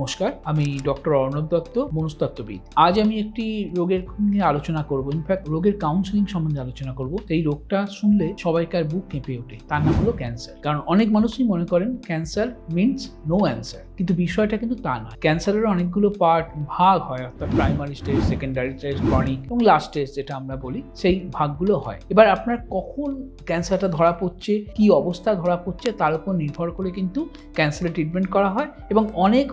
নমস্কার, আমি ডক্টর অর্ণব দত্ত, মনস্তত্ত্ববিদ। আজ আমি একটি রোগের নিয়ে আলোচনা করব। ইনফ্যাক্ট রোগের কাউন্সেলিং সম্বন্ধে আলোচনা করব। এই রোগটা শুনলে সবাইকার বুক কেঁপে ওঠে। তার নাম হলো ক্যান্সার। কারণ অনেক মানুষই মনে করেন ক্যান্সার মিনস নো অ্যান্সার, কিন্তু বিষয়টা কিন্তু তা নয়। ক্যান্সারের অনেকগুলো ভাগ হয়, অর্থাৎ primary stage, secondary stage, chronic এবং লাস্ট স্টেজ যেটা আমরা বলি, সেই ভাগগুলো হয়। এবার আপনার কখন ক্যান্সারটা ধরা পড়ছে, কি অবস্থা ধরা পড়ছে, তার উপর নির্ভর করে কিন্তু ক্যান্সারের ট্রিটমেন্ট করা হয় এবং অনেক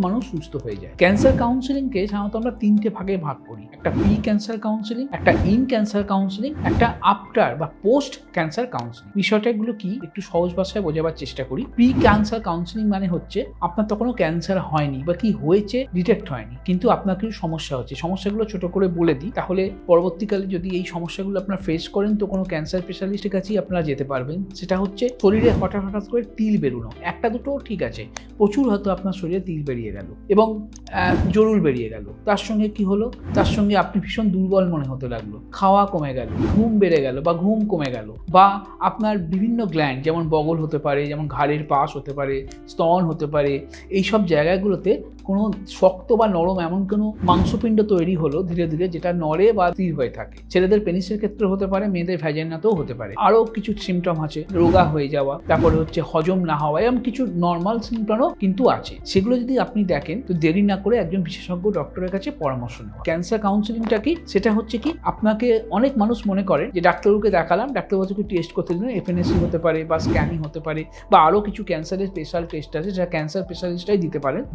মানুষ সুস্থ হয়ে যায়। ক্যান্সার কাউন্সেলিংকে সাধারণত আমরা তিনটে ভাগে ভাগ করি। একটা প্রি ক্যান্সার কাউন্সেলিং, একটা ইন ক্যান্সার কাউন্সেলিং, একটা আফটার বা পোস্ট ক্যান্সার কাউন্সেলিং। বিষয়টাগুলো কি একটু সহজ ভাষায় বোঝাবার চেষ্টা করি। প্রি ক্যান্সার কাউন্সেলিং মানে হচ্ছে আপনার তখনও ক্যান্সার হয়নি বা কি হয়েছে ডিটেক্ট হয়নি, কিন্তু আপনার কিছু সমস্যা হচ্ছে। সমস্যাগুলো ছোট করে বলে দিই, তাহলে পরবর্তীকালে যদি এই সমস্যাগুলো আপনার ফেস করেন তো কোনো ক্যান্সার স্পেশালিস্টের কাছেই আপনারা যেতে পারবেন। সেটা হচ্ছে শরীরে হঠাৎ করে তিল বেরোনো। একটা দুটো ঠিক আছে, প্রচুর হয়তো আপনার শরীরে তিল বেরিয়ে গেল এবং জরুল বেরিয়ে গেল। তার সঙ্গে কি হলো, তার সঙ্গে আপনি ভীষণ দুর্বল মনে হতে লাগলো, খাওয়া কমে গেল, ঘুম বেড়ে গেল বা ঘুম কমে গেল, বা আপনার বিভিন্ন গ্ল্যান্ড যেমন বগল হতে পারে, যেমন ঘাড়ের পাশ হতে পারে, স্তন হতে পারে, এইসব জায়গাগুলোতে কোনো শক্ত বা নরম এমন কোনো মাংসপিণ্ড তৈরি হলো ধীরে ধীরে, যেটা নড়ে বা স্থির হয়ে থাকে। ছেলেদের পেনিসের ক্ষেত্রে হতে পারে, মেয়েদের ভ্যাজাইনাতেও হতে পারে। আরও কিছু সিমটম আছে, রোগা হয়ে যাওয়া, তারপরে হচ্ছে হজম না হওয়া, এরকম কিছু নর্মাল সিমটমও কিন্তু আছে। সেগুলো যদি আপনি দেখেন তো দেরি না করে একজন বিশেষজ্ঞ ডক্টরের কাছে পরামর্শ নেওয়া। ক্যান্সার কাউন্সেলিংটা কি, সেটা হচ্ছে কি, আপনাকে অনেক মানুষ মনে করে যে ডাক্তারবাবুকে দেখালাম, ডাক্তারবাবুকে টেস্ট করতে দিলেন, এফএনএসি হতে পারে বা স্ক্যানিং হতে পারে বা আরও কিছু ক্যান্সারের স্পেশাল টেস্ট আছে যেটা ক্যান্সার স্পেশালিস্টরাই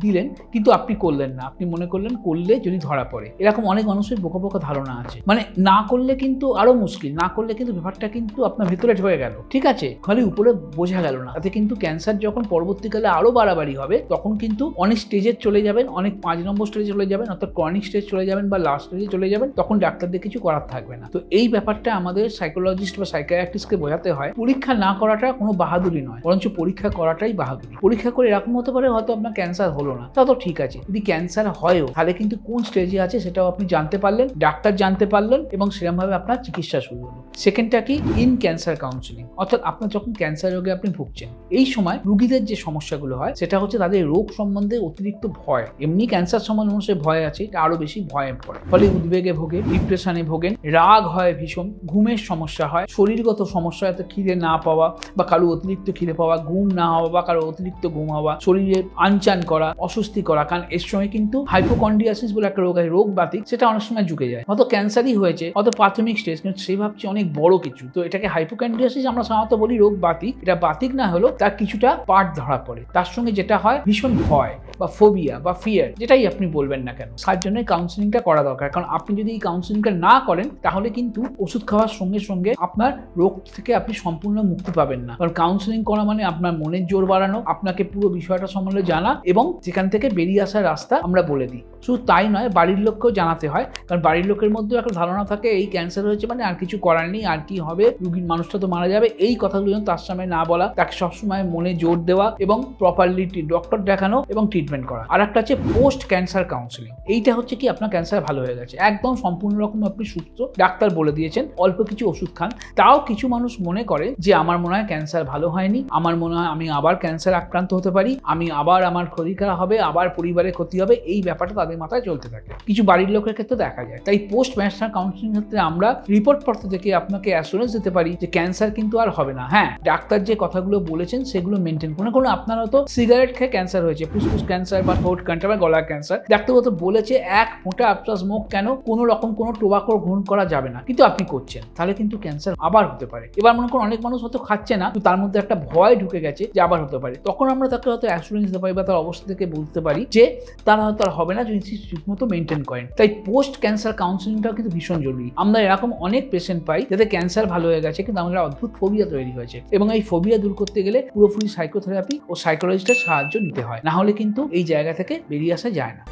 দিলেন, কিন্তু আপনি করলেন না। আপনি মনে করলেন করলে যদি ধরা পড়ে। এরকম অনেক মানুষের বোকা ধারণা আছে, মানে না করলে কিন্তু আরো মুশকিল, না করলে কিন্তু ব্যাপারটা কিন্তু আপনার ভেতরে ঢুকে গেল, ঠিক আছে, খালি উপরে বোঝা গেল না। তাতে কিন্তু ক্যান্সার যখন পরবর্তীকালে আরো বাড়াবাড়ি হবে তখন কিন্তু অনেক স্টেজে চলে যাবেন, অনেক 5 নম্বর স্টেজে চলে যাবেন, অর্থাৎ ক্রনিক স্টেজ চলে যাবেন বা লাস্ট স্টেজে চলে যাবেন, তখন ডাক্তারদের কিছু করার থাকবে না। তো এই ব্যাপারটা আমাদের সাইকোলজিস্ট বা সাইকিয়াট্রিস্টকে বোঝাতে হয়। পরীক্ষা না করাটা কোনো বাহাদুরি নয়, বরঞ্চ পরীক্ষা করাটাই বাহাদুরি। পরীক্ষা করে এরকম হতে পারে হয়তো আপনার ক্যান্সার হলো না, তা তো ঠিক আছে। যদি ক্যান্সার হয়ও তাহলে কিন্তু কোন স্টেজে আছে সেটাও আপনি জানতে পারলেন, ডাক্তার জানতে পারলেন এবং সেরকমভাবে আপনার চিকিৎসা শুরু হলো। সেকেন্ডটা কি, ইন ক্যান্সার কাউন্সেলিং, অর্থাৎ আপনার যখন ক্যান্সার রোগে আপনি ভুগছেন, এই সময় রোগীদের যে সমস্যাগুলো হয় সেটা হচ্ছে তাদের রোগ সম্বন্ধে অতিরিক্ত ভয়। এমনি ক্যান্সার সম্বন্ধে মানুষের ভয় আছে, এটা আরো বেশি ভয়ে পড়ে, ফলে উদ্বেগে ভোগে, ডিপ্রেশনে ভোগেন, রাগ হয় ভীষণ, ঘুমের সমস্যা হয়, শরীরগত সমস্যা, হয়তো খিদে না পাওয়া বা কারো অতিরিক্ত খিদে পাওয়া, ঘুম না হওয়া বা কারো অতিরিক্ত ঘুম হওয়া, শরীরে আনচান করা, অস্বস্তি করা। কারণ এর সময় কিন্তু হাইপোকন্ড্রিয়াসিস বলে একটা রোগ আছে, রোগ বাতিক, সেটা অনেক সময় ঝুঁকে যায়। হয়তো ক্যান্সারই হয়েছে, হয়তো প্রাথমিক স্টেজ, কিন্তু সে ভাবছে অনেক বড় কিছু। তো এটাকে হাইপোকন্ড্রিয়াসিস আমরা সাধারণত বলি রোগ বাতিক। এটা বাতিক না হলেও তার কিছুটা পার্ট ধরা পড়ে। তার সঙ্গে যেটা হয় ভীষণ ভয় বা ফোবিয়া বা ফিয়ার, যেটাই আপনি বলবেন না কেন, তার জন্য কাউন্সেলিংটা করা দরকার। কারণ আপনি যদি এই কাউন্সেলিংটা না করেন তাহলে কিন্তু ওষুধ খাওয়ার সঙ্গে সঙ্গে আপনার রোগ থেকে আপনি সম্পূর্ণ মুক্তি পাবেন না। কারণ কাউন্সেলিং করা মানে আপনার মনের জোর বাড়ানো, আপনাকে পুরো বিষয়টা সম্বন্ধে জানা এবং সেখান থেকে বেরিয়ে আসার রাস্তা আমরা বলে দিই। শুধু তাই নয়, বাড়ির লোককেও জানাতে হয়। কারণ বাড়ির লোকের মধ্যেও একটা ধারণা থাকে এই ক্যান্সার হয়েছে মানে আর কিছু করার নেই, আর কি হবে, রোগীর মানুষটা তো মারা যাবে। এই কথাগুলো যেন তার সামনে না বলা, তাকে সবসময় মনে জোর দেওয়া এবং প্রপারলি ডক্টর দেখানো এবং ট্রিটমেন্ট করা। আর একটা হচ্ছে পোস্ট ক্যান্সার কাউন্সেলিং। এইটা হচ্ছে কি, আপনার ক্যান্সার ভালো হয়ে গেছে, একদম সম্পূর্ণ রকম আপনি সুস্থ, ডাক্তার বলে দিয়েছেন, অল্প কিছু ওষুধ খান। তাও কিছু মানুষ মনে করে যে আমার মনে হয় ক্যান্সার ভালো হয়নি, আমার মনে হয় আমি আবার ক্যান্সার আক্রান্ত হতে পারি, আমি আবার আমার ক্ষতি করা হবে, আবার পরিবারের ক্ষতি হবে। এই ব্যাপারটা তাদের মাথায় চলতে থাকে, কিছু বাড়ির লোকের ক্ষেত্রে দেখা যায়। তাই পোস্ট ক্যান্সার কাউন্সেলিং ক্ষেত্রে আমরা রিপোর্টপত্র থেকে আপনাকে অ্যাসুরেন্স দিতে পারি যে ক্যান্সার কিন্তু আর হবে না। হ্যাঁ, ডাক্তার যে কথাগুলো বলেছেন সেগুলো মেনটেন করুন। কোনো আপনার হয়তো সিগারেট খেয়ে ক্যান্সার হয়েছে, ফুসফুস ক্যান্সার বা থ্রোট ক্যান্সার বা গলার ক্যান্সার, ডাক্তার হয়তো বলেছে এক ফোঁটা আফটার স্মোক কেন কোনো রকম কোনো টোবাকো গ্রহণ করা যাবে না, কিন্তু আপনি করছেন, তাহলে কিন্তু ক্যান্সার আবার হতে পারে। এবার মনে করুন অনেক মানুষ হয়তো খাচ্ছে না, কিন্তু তার মধ্যে একটা ভয় ঢুকে গেছে যে আবার হতে পারে, তখন আমরা তাকে হয়তো অ্যাসুরেন্স দিতে পারি বা তার অবস্থা থেকে বলতে পারি যে তারা হয়তো আর হবে না যদি ঠিকমতো মেনটেন করেন। তাই পোস্ট ক্যান্সার কাউন্সেলিংটাও কিন্তু ভীষণ জরুরি। আমরা এরকম অনেক পেশেন্ট পাই যাদের ক্যান্সার ভালো হয়ে গেছে কিন্তু আমাদের অদ্ভুত ফোবিয়া তৈরি হয়েছে, এবং এই ফোবিয়া দূর করতে গেলে পুরোপুরি সাইকোথেরাপি ও সাইকোলজিস্টের সাহায্য নিতে হয়, না হলে কিন্তু এই জায়গা থেকে বেরিয়ে আসা যায় না।